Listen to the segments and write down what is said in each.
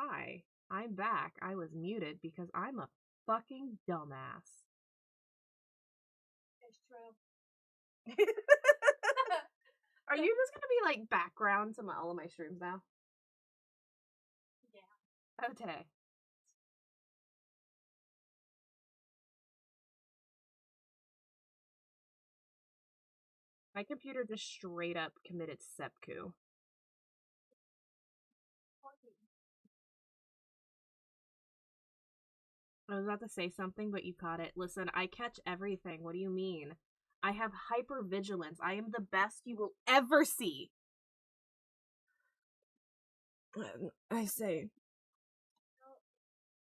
Hi, I'm back. I was muted because I'm a fucking dumbass. It's true. Are you just gonna be like background to all of my streams now? Yeah. Okay. My computer just straight up committed seppuku. I was about to say something, but you caught it. Listen, I catch everything. What do you mean? I have hypervigilance. I am the best you will ever see. I say.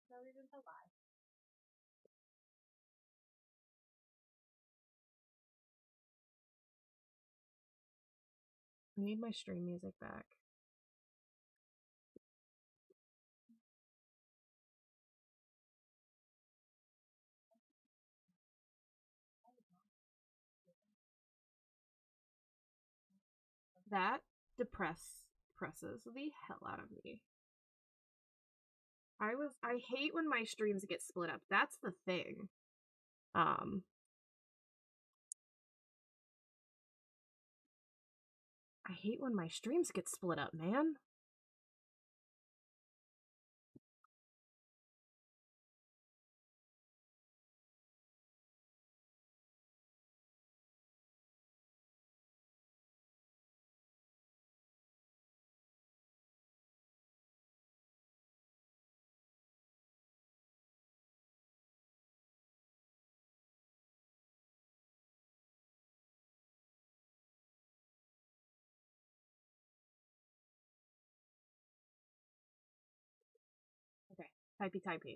No reason to lie. I need my stream music back. That depresses the hell out of me. I hate when my streams get split up. That's the thing. I hate when my streams get split up, man. Okay. Typey. Type.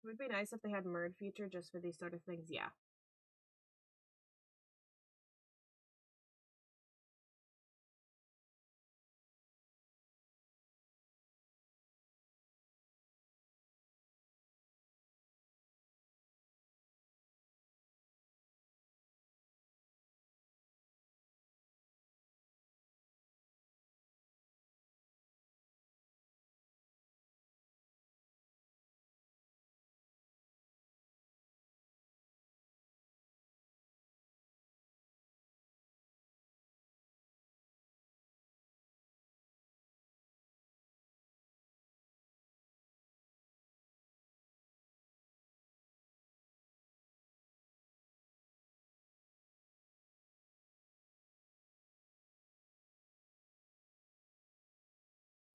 It would be nice if they had Murd feature just for these sort of things, yeah.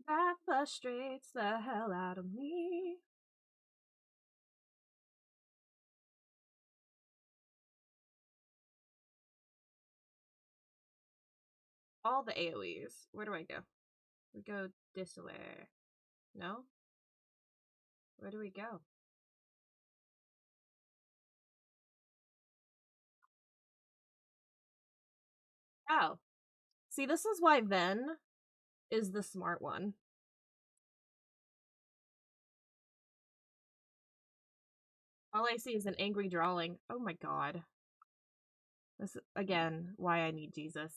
That frustrates the hell out of me. All the AoEs. Where do I go? We go this way. No? Where do we go? Oh. See, this is why Ven is the smart one. All I see is an angry drawing. Oh my god. This is, again, why I need Jesus.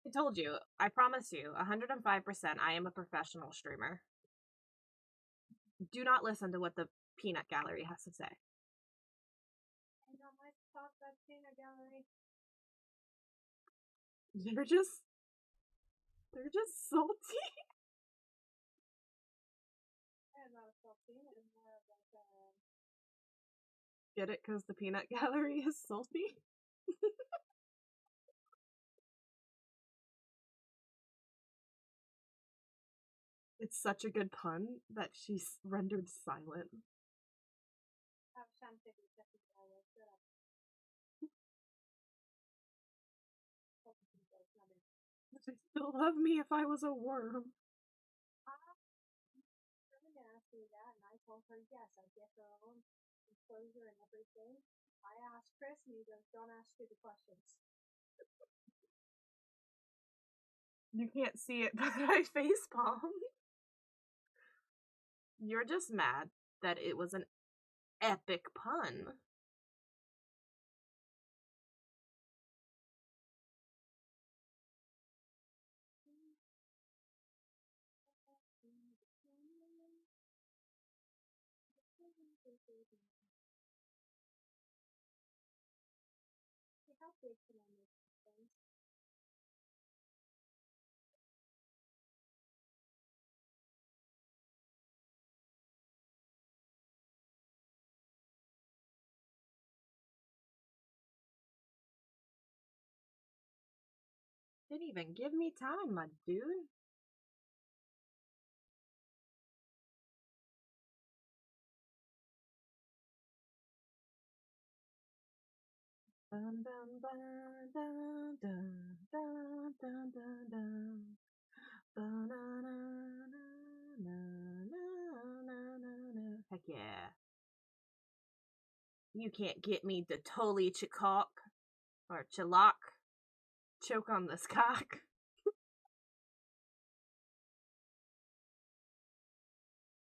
I told you, I promise you, 105% I am a professional streamer. Do not listen to what the peanut gallery has to say. I don't like to talk about peanut gallery. They're just salty. I'm not salty. I'm more of like Get it? Because the peanut gallery is salty? It's such a good pun that she's rendered silent. Would they still love me if I was a worm? Asked me that, and I told her yes, I get her own enclosure and everything. I asked Chris, and he goes, "Don't ask stupid questions." You can't see it, but I facepalmed. You're just mad that it was an epic pun. How big can I make things? Didn't even give me time, my dude. Dun, dun, dun, dun, dun, dun, dun, dun, dun. Heck yeah. You can't get me to totally chakok or chalok. Choke on this cock.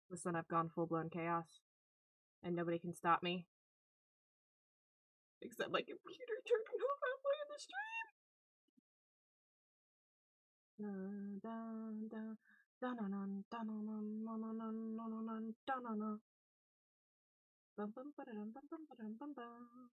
Listen, I've gone full blown chaos. And nobody can stop me. Except my computer turning off halfway in the stream. Dun, dun, dun. Dun, dun, dun, dun, dun, dun, dun, dun, dun, dun, dun, dun, dun. Bum, bum, ba-da-dum, bum, bum, ba-dum, bum, bum.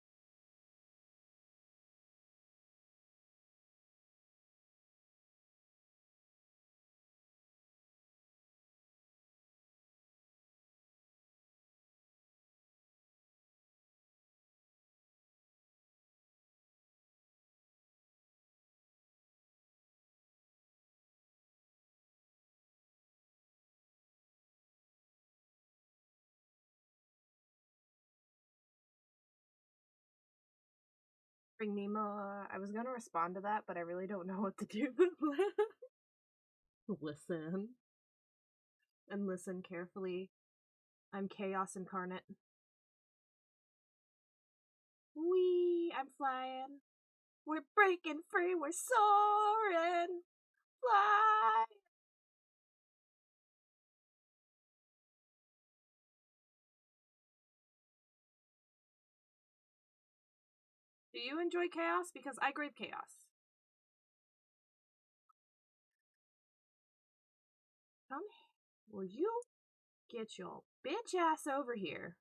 Bring me more. I was gonna respond to that, but I really don't know what to do. Listen. And listen carefully. I'm chaos incarnate. Wee, I'm flying. We're breaking free. We're soaring. Fly. Do you enjoy chaos? Because I crave chaos. Come here. Will you get your bitch ass over here?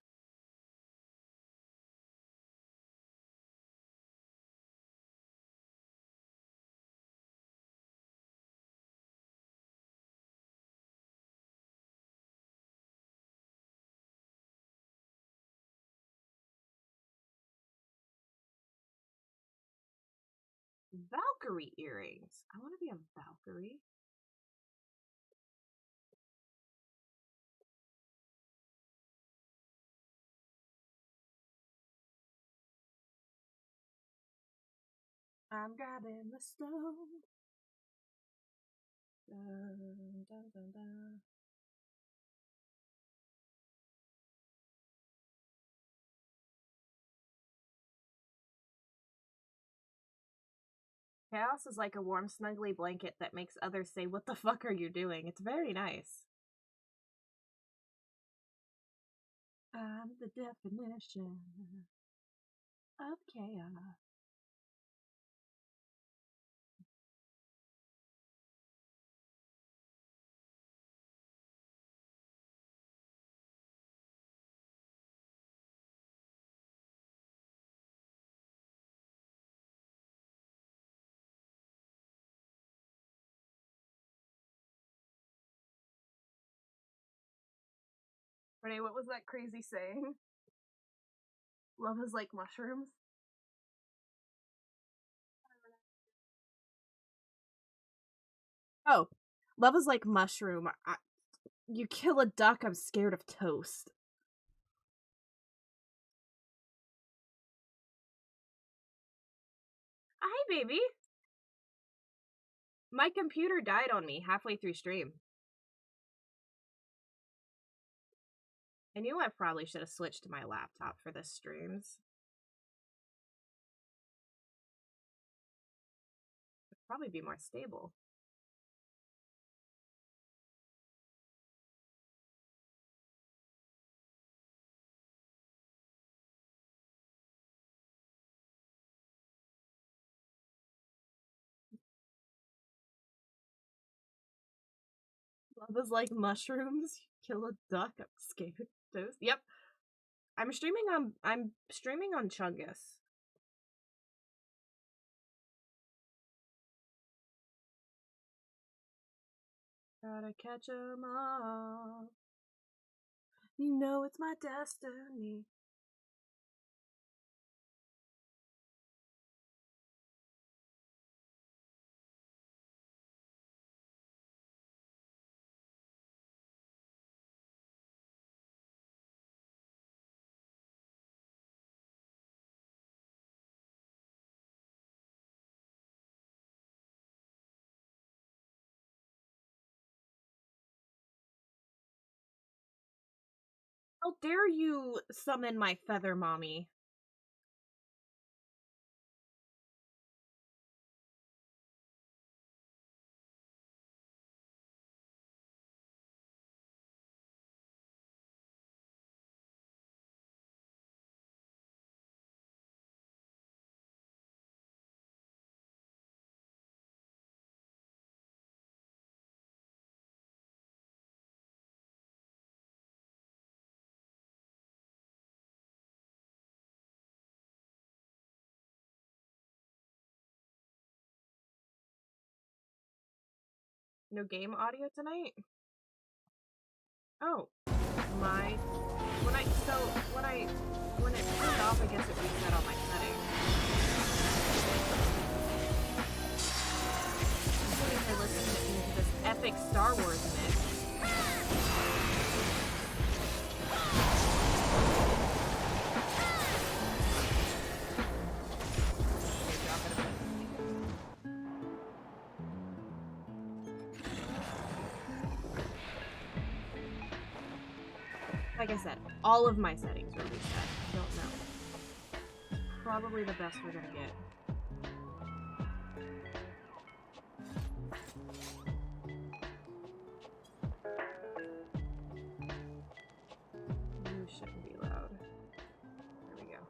Valkyrie earrings. I want to be a Valkyrie. I'm grabbing the stone. Dun, dun, dun, dun. Chaos is like a warm, snuggly blanket that makes others say, "What the fuck are you doing?" It's very nice. I'm the definition of chaos. Renee, what was that crazy saying? Love is like mushrooms. Oh, love is like mushroom. You kill a duck, I'm scared of toast. Hi, baby. My computer died on me halfway through stream. I knew I probably should have switched to my laptop for this streams. It'd probably be more stable. Love is like mushrooms. Kill a duck, I'm scared of toast. Yep. I'm streaming on Chungus. Gotta catch 'em all. You know it's my destiny. How dare you summon my feather mommy? No game audio tonight? Oh. When it turned off, I guess it reset all my settings. I'm sitting here listening to this epic Star Wars mix. Like I said, all of my settings are reset. I don't know. Probably the best we're gonna get. You shouldn't be loud. There we go.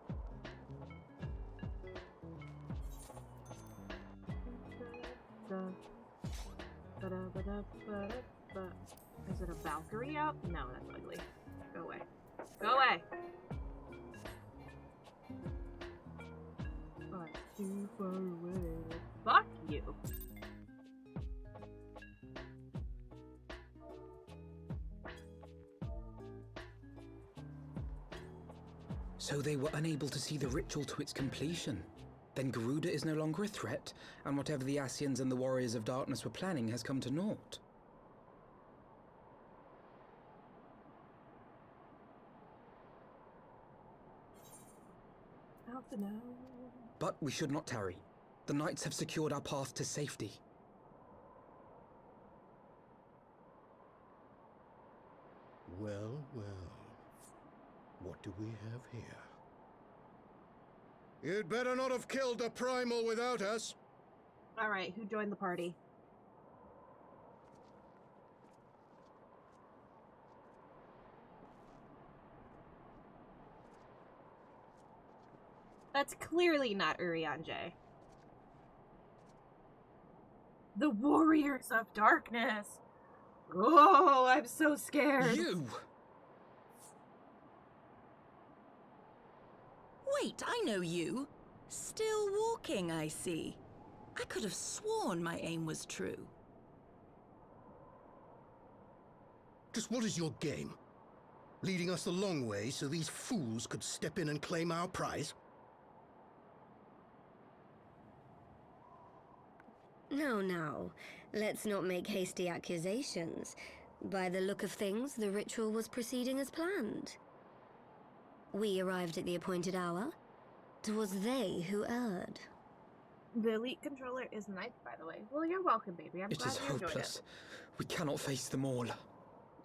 Is it a Valkyrie out? No, that's ugly. Go away. Go away! Oh, it's too far away. Fuck you! So they were unable to see the ritual to its completion. Then Garuda is no longer a threat, and whatever the Asians and the Warriors of Darkness were planning has come to naught. But we should not tarry. The knights have secured our path to safety. Well, well. What do we have here? You'd better not have killed the primal without us. Alright, who joined the party? That's clearly not Urianger. The Warriors of Darkness! Oh, I'm so scared! You! Wait, I know you. Still walking, I see. I could have sworn my aim was true. Just what is your game? Leading us a long way so these fools could step in and claim our prize? No, no. Let's not make hasty accusations. By the look of things, the ritual was proceeding as planned. We arrived at the appointed hour. 'Twas they who erred. The elite controller is nice, by the way. Well, you're welcome, baby. I'm It glad is you enjoyed hopeless. it. We cannot face them all.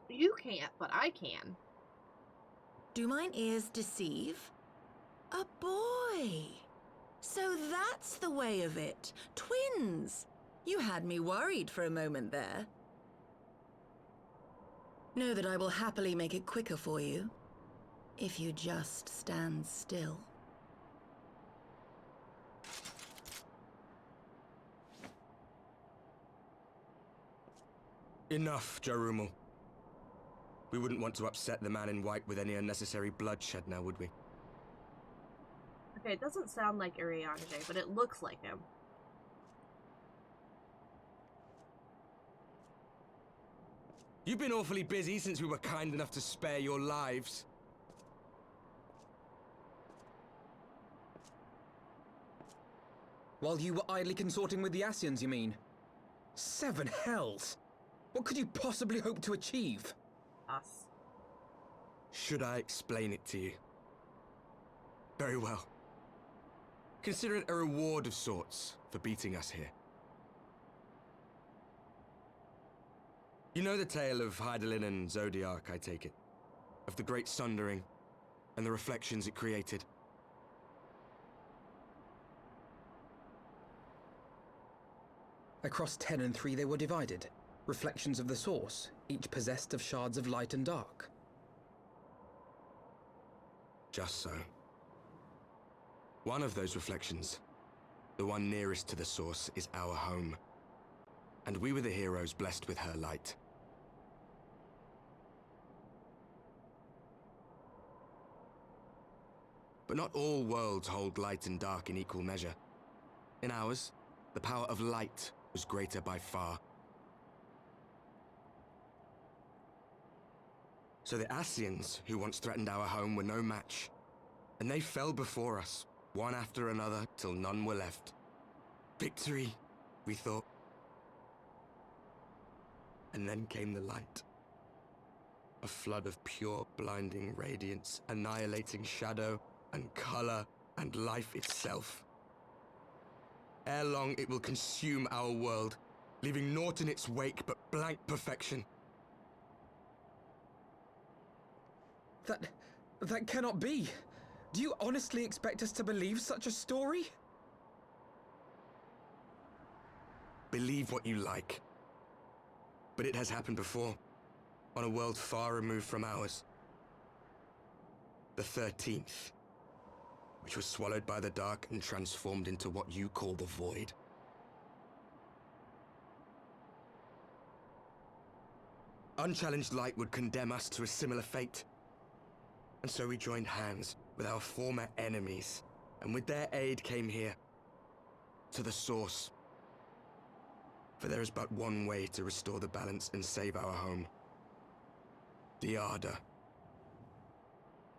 You can't, but I can. Do mine ears deceive? A boy! So that's the way of it. Twins! You had me worried for a moment there. Know that I will happily make it quicker for you, if you just stand still. Enough, Jarumul. We wouldn't want to upset the man in white with any unnecessary bloodshed now, would we? Okay, it doesn't sound like Urianger, but it looks like him. You've been awfully busy since we were kind enough to spare your lives. While you were idly consorting with the Asians, you mean? 7 hells! What could you possibly hope to achieve? Us. Should I explain it to you? Very well. Consider it a reward of sorts for beating us here. You know the tale of Hydaelyn and Zodiac, I take it? Of the Great Sundering and the reflections it created? Across 10 and 3 they were divided. Reflections of the source, each possessed of shards of light and dark. Just so. One of those reflections, the one nearest to the source, is our home. And we were the heroes blessed with her light. But not all worlds hold light and dark in equal measure. In ours, the power of light was greater by far. So the Asians, who once threatened our home, were no match. And they fell before us, one after another, till none were left. Victory, we thought. And then came the light. A flood of pure, blinding radiance, annihilating shadow and color and life itself. Ere long, it will consume our world, leaving naught in its wake but blank perfection. That cannot be. Do you honestly expect us to believe such a story? Believe what you like. But it has happened before, on a world far removed from ours. The 13th, which was swallowed by the dark and transformed into what you call the Void. Unchallenged light would condemn us to a similar fate. And so we joined hands with our former enemies, and with their aid came here, to the source. For there is but one way to restore the balance and save our home. The Ardor.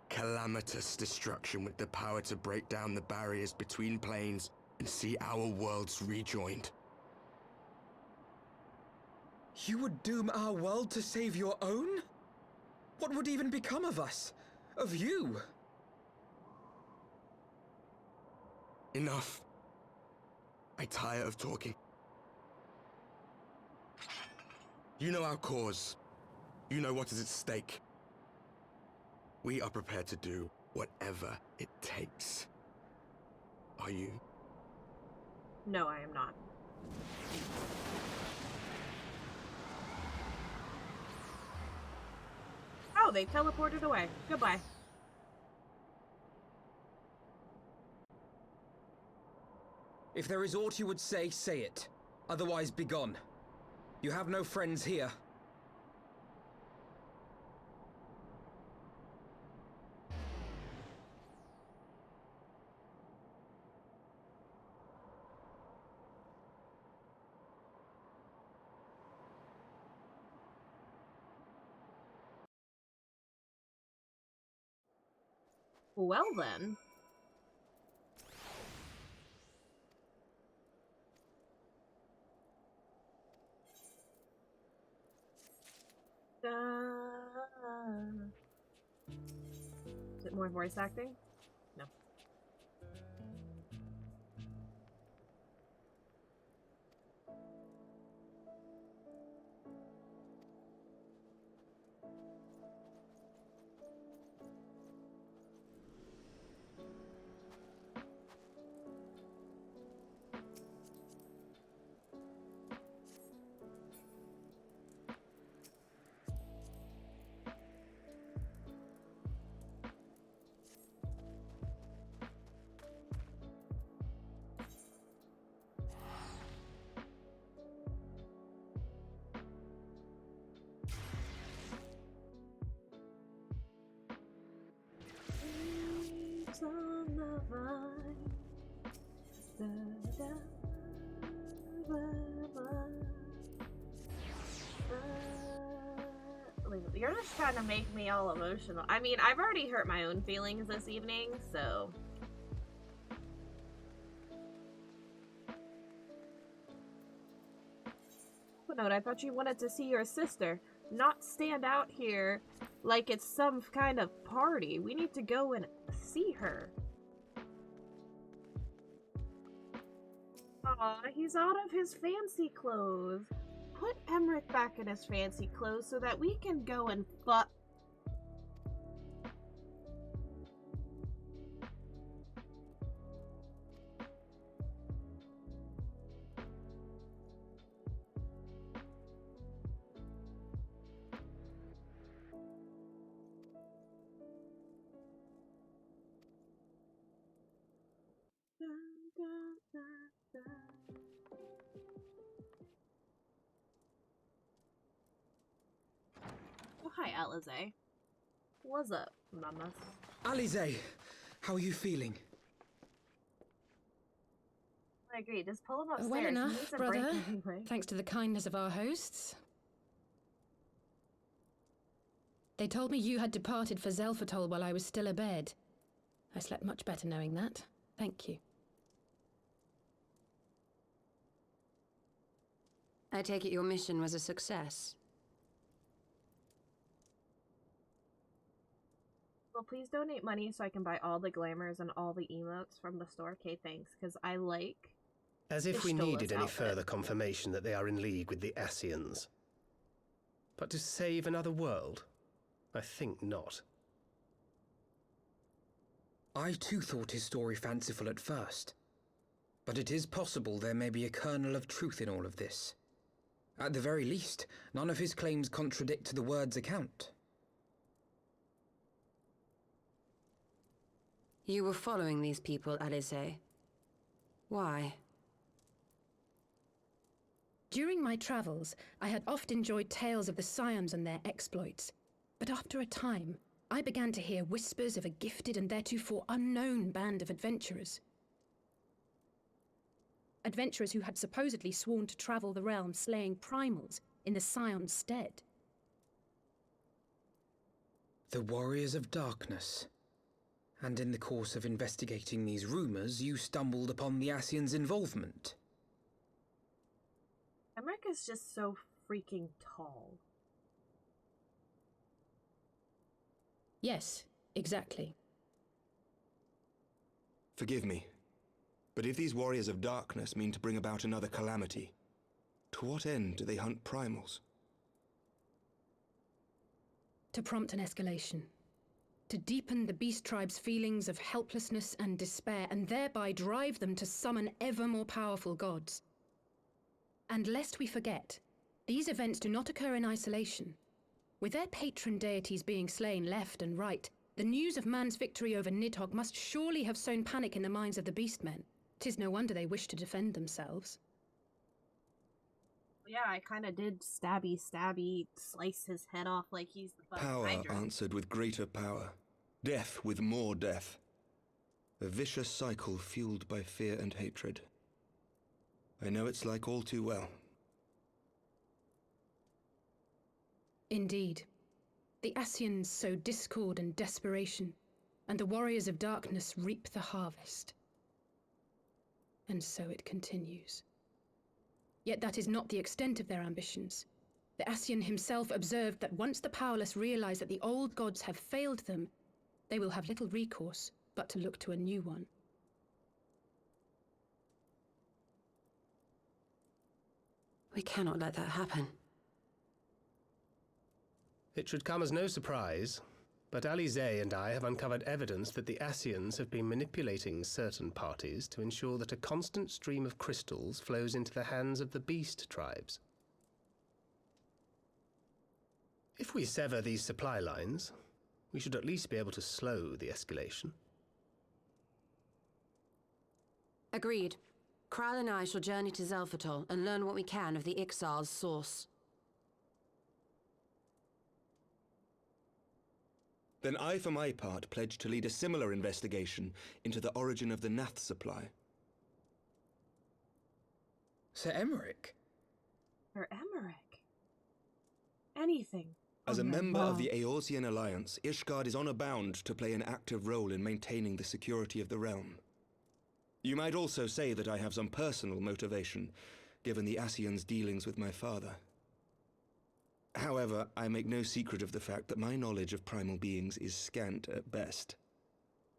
Calamitous destruction with the power to break down the barriers between planes and see our worlds rejoined. You would doom our world to save your own? What would even become of us? Of you? Enough. I tire of talking. You know our cause. You know what is at stake. We are prepared to do whatever it takes. Are you? No, I am not. Oh, they teleported away. Goodbye. If there is aught you would say, say it. Otherwise, begone. You have no friends here. Well then. Is it more voice acting? No. On the vine. You're just trying to make me all emotional. I mean, I've already hurt my own feelings this evening, so. Note, I thought you wanted to see your sister, not stand out here like it's some kind of party. We need to go and see her. Aw, he's out of his fancy clothes. Put Emmerich back in his fancy clothes so that we can go and fuck. Oh, hi, Alize. What's up, mamas? Alize, how are you feeling? I agree. Just pull him upstairs. Well He enough, needs a brother. break anyway. Thanks to the kindness of our hosts. They told me you had departed for Zelfatol while I was still abed. I slept much better knowing that. Thank you. I take it your mission was a success. Well, please donate money so I can buy all the glamours and all the emotes from the store. Okay, thanks, because I like... As if we Ishtola's needed any outfit. further confirmation that they are in league with the Asians. But to save another world? I think not. I too thought his story fanciful at first. But it is possible there may be a kernel of truth in all of this. At the very least, none of his claims contradict the word's account. You were following these people, Alize. Why? During my travels, I had oft enjoyed tales of the Scions and their exploits. But after a time, I began to hear whispers of a gifted and theretofore unknown band of adventurers. Adventurers who had supposedly sworn to travel the realm slaying primals in the Scion's stead. The Warriors of Darkness. And in the course of investigating these rumors, you stumbled upon the Asians' involvement. Emmerich is just so freaking tall. Yes, exactly. Forgive me, but if these Warriors of Darkness mean to bring about another calamity, to what end do they hunt primals? To prompt an escalation. To deepen the beast tribe's feelings of helplessness and despair, and thereby drive them to summon ever more powerful gods. And lest we forget, these events do not occur in isolation. With their patron deities being slain left and right, the news of man's victory over Nidhogg must surely have sown panic in the minds of the beastmen. 'Tis no wonder they wish to defend themselves. Yeah, I kind of did stabby, slice his head off like he's the fucking Power Hydra. answered with greater power, death with more death. A vicious cycle fueled by fear and hatred. I know it's like all too well. Indeed. The Asians sow discord and desperation, and the Warriors of Darkness reap the harvest. And so it continues. Yet that is not the extent of their ambitions. The Ascian himself observed that once the powerless realize that the old gods have failed them, they will have little recourse but to look to a new one. We cannot let that happen. It should come as no surprise, but Alizé and I have uncovered evidence that the Ascians have been manipulating certain parties to ensure that a constant stream of crystals flows into the hands of the beast tribes. If we sever these supply lines, we should at least be able to slow the escalation. Agreed. Kral and I shall journey to Zelphatol and learn what we can of the Ixal's source. Then I, for my part, pledge to lead a similar investigation into the origin of the Nath supply. Sir Emmerich? Sir Emmerich? Anything. As a on your member of the love. Eorzean Alliance, Ishgard is honor bound to play an active role in maintaining the security of the realm. You might also say that I have some personal motivation, given the Ascians' dealings with my father. However, I make no secret of the fact that my knowledge of primal beings is scant at best.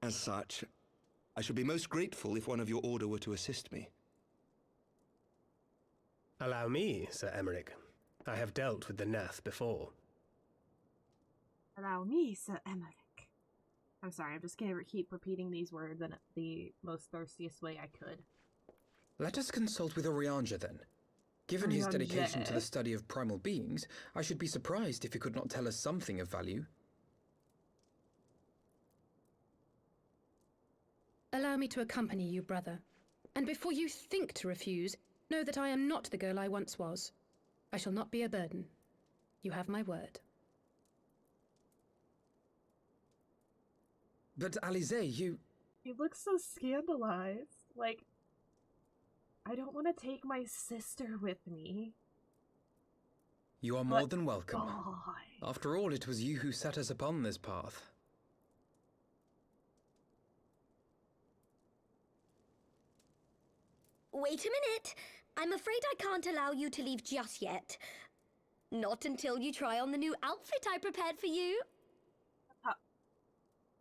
As such, I should be most grateful if one of your order were to assist me. Allow me, Sir Emmerich. I have dealt with the Nath before. Allow me, Sir Emmerich. I'm sorry, I'm just gonna keep repeating these words in the most thirstiest way I could. Let us consult with Orianja then. Given his dedication to the Orianja? study of primal beings, I should be surprised if he could not tell us something of value. Allow me to accompany you, brother. And before you think to refuse, know that I am not the girl I once was. I shall not be a burden. You have my word. But Alizé, you... You look so scandalized. Like, I don't want to take my sister with me. You are more than welcome. God. After all, it was you who set us upon this path. Wait a minute. I'm afraid I can't allow you to leave just yet. Not until you try on the new outfit I prepared for you.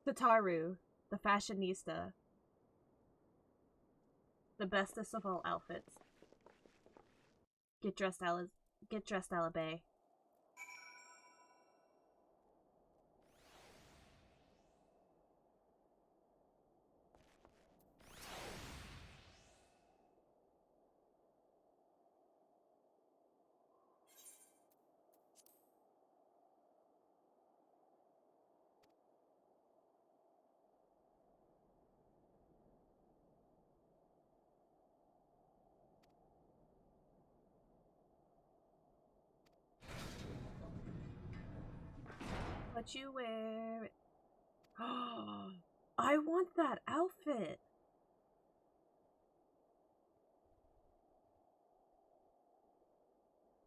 Tataru, the fashionista. The bestest of all outfits. Get dressed, Alabay. What you wear? Oh, I want that outfit.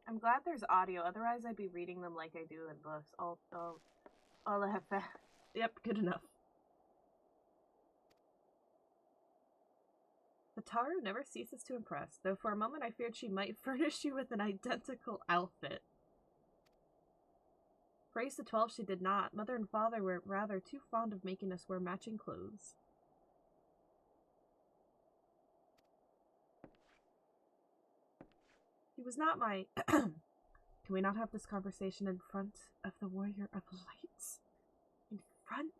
I'm glad there's audio, otherwise I'd be reading them like I do in books. All I have that. Yep, good enough. Tataru never ceases to impress, though for a moment I feared she might furnish you with an identical outfit. Praise to 12 she did not. Mother and father were rather too fond of making us wear matching clothes. He was not my... Can we not have this conversation in front of the Warrior of Light? In front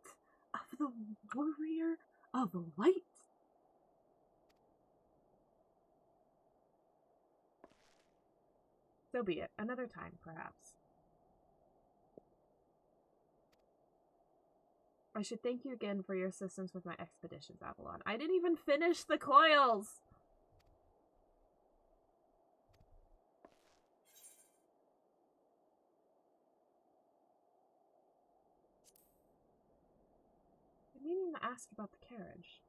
of the Warrior of Light? So be it. Another time, perhaps. I should thank you again for your assistance with my expeditions, Avalon. I didn't even finish the coils! I've been meaning to ask about the carriage.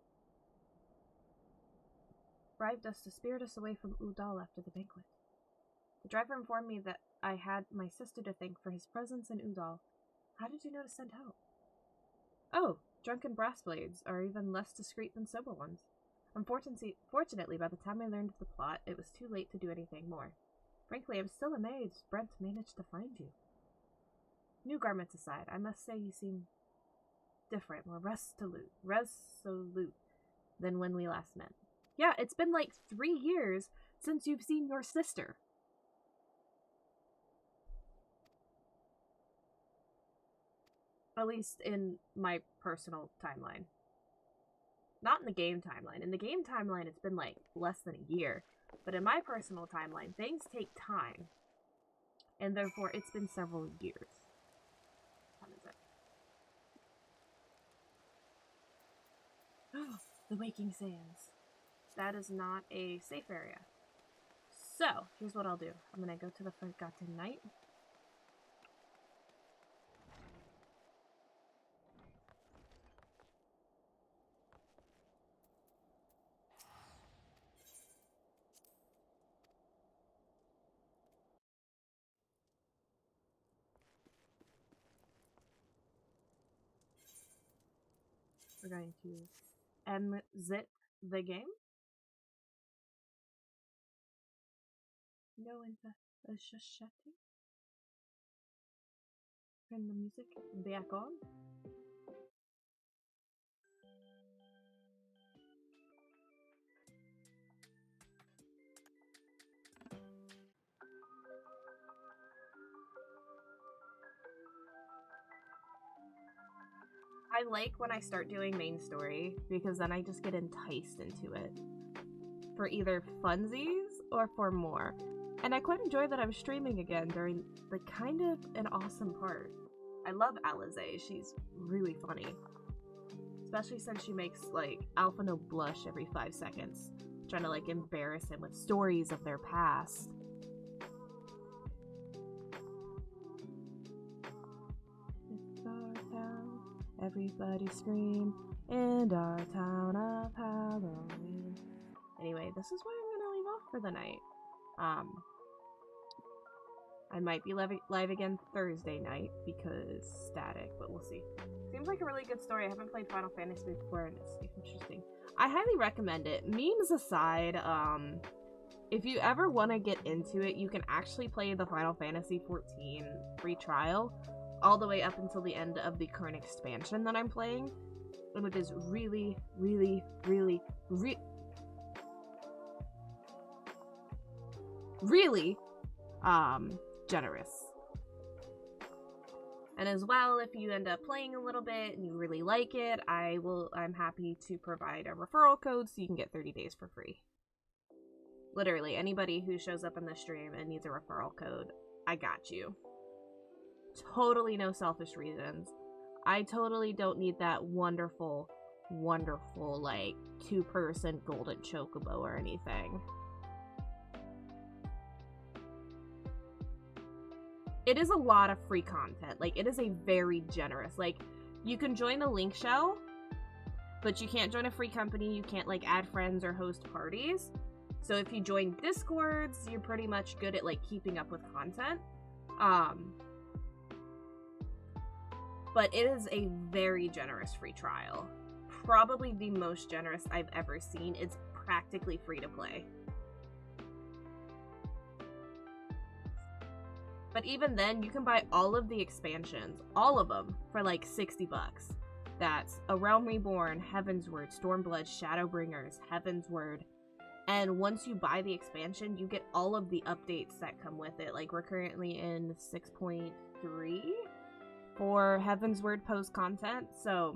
Bribed us to spirit us away from Udal after the banquet. The driver informed me that I had my sister to thank for his presence in Udal. How did you know to send help? Oh, drunken brass blades are even less discreet than sober ones. Unfortunately, by the time I learned of the plot, it was too late to do anything more. Frankly, I'm still amazed Brent managed to find you. New garments aside, I must say you seem different, more resolute than when we last met. Yeah, it's been like 3 years since you've seen your sister. At least in my personal timeline. Not in the game timeline. In the game timeline, it's been like less than a year. But in my personal timeline, things take time. And therefore, it's been several years. What is it? Oh, the Waking Sands. That is not a safe area. So, here's what I'll do. I'm gonna go to the Forgotten Night. We're going to exit the game. No info. Turn the music back on. I like when I start doing main story because then I just get enticed into it for either funsies or for more. And I quite enjoy that I'm streaming again during the kind of an awesome part. I love Alize, she's really funny. Especially since she makes like Alphino blush every 5 seconds, trying to like embarrass him with stories of their past. It's our town, everybody scream, in our town of Halloween. Anyway, this is where I'm gonna leave off for the night. I might be live again Thursday night because static, but we'll see. Seems like a really good story. I haven't played Final Fantasy before and it's interesting. I highly recommend it. Memes aside, if you ever want to get into it, you can actually play the Final Fantasy XIV free trial all the way up until the end of the current expansion that I'm playing, which is really, really, really, really generous. And as well, if you end up playing a little bit and you really like it, I'm happy to provide a referral code so you can get 30 days for free. Literally, anybody who shows up in the stream and needs a referral code, I got you. Totally no selfish reasons. I totally don't need that wonderful, wonderful, like, 2-person golden chocobo or anything. It is a lot of free content. Like, it is a very generous. Like, you can join a link shell, but you can't join a free company. You can't, like, add friends or host parties. So if you join Discords, you're pretty much good at, like, keeping up with content. But it is a very generous free trial. Probably the most generous I've ever seen. It's practically free to play. But even then, you can buy all of the expansions, all of them, for like $60. That's A Realm Reborn, Heavensward, Stormblood, Shadowbringers, Heavensward. And once you buy the expansion, you get all of the updates that come with it. Like, we're currently in 6.3 for Heavensward post content, so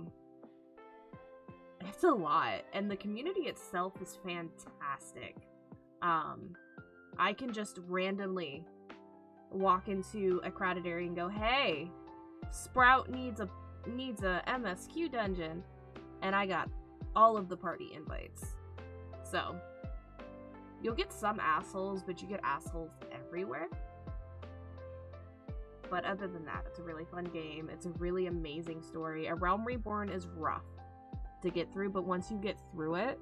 it's a lot. And the community itself is fantastic. I can just randomly walk into a crowded area and go, hey, Sprout needs a MSQ dungeon, and I got all of the party invites. So you'll get some assholes, but you get assholes everywhere. But other than that, it's a really fun game. It's a really amazing story. A Realm Reborn is rough to get through, but once you get through it,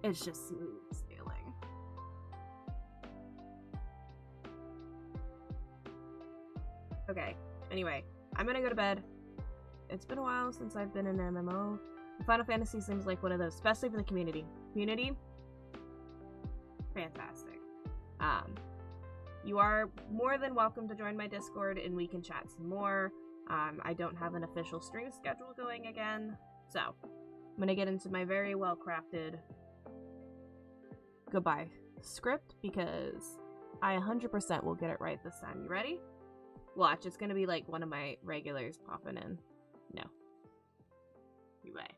it's just smooth sailing. Okay, anyway, I'm gonna go to bed. It's been a while since I've been in an MMO. Final Fantasy seems like one of those, especially for the community. Community? Fantastic. you are more than welcome to join my Discord and we can chat some more. I don't have an official stream schedule going again, so I'm gonna get into my very well-crafted goodbye script because I 100% will get it right this time. You ready? Watch, it's gonna be like one of my regulars popping in. No. You ready?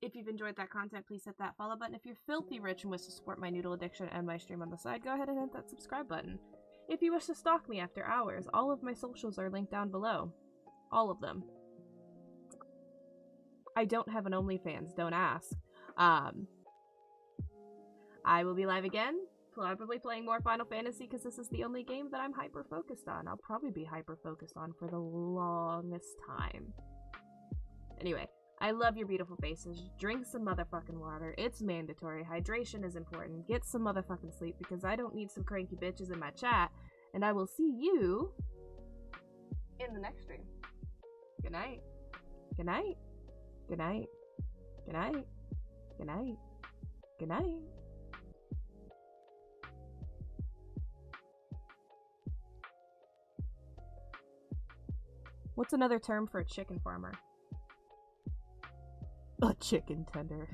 If you've enjoyed that content, please hit that follow button. If you're filthy rich and wish to support my noodle addiction and my stream on the side, go ahead and hit that subscribe button. If you wish to stalk me after hours, all of my socials are linked down below. All of them. I don't have an OnlyFans, don't ask. I will be live again, probably playing more Final Fantasy because this is the only game that I'm hyper-focused on. I'll probably be hyper-focused on for the longest time. Anyway, I love your beautiful faces. Drink some motherfucking water. It's mandatory. Hydration is important. Get some motherfucking sleep because I don't need some cranky bitches in my chat. And I will see you in the next stream. Good night. Good night. Good night. Good night. Good night. Good night. What's another term for a chicken farmer? A chicken tender.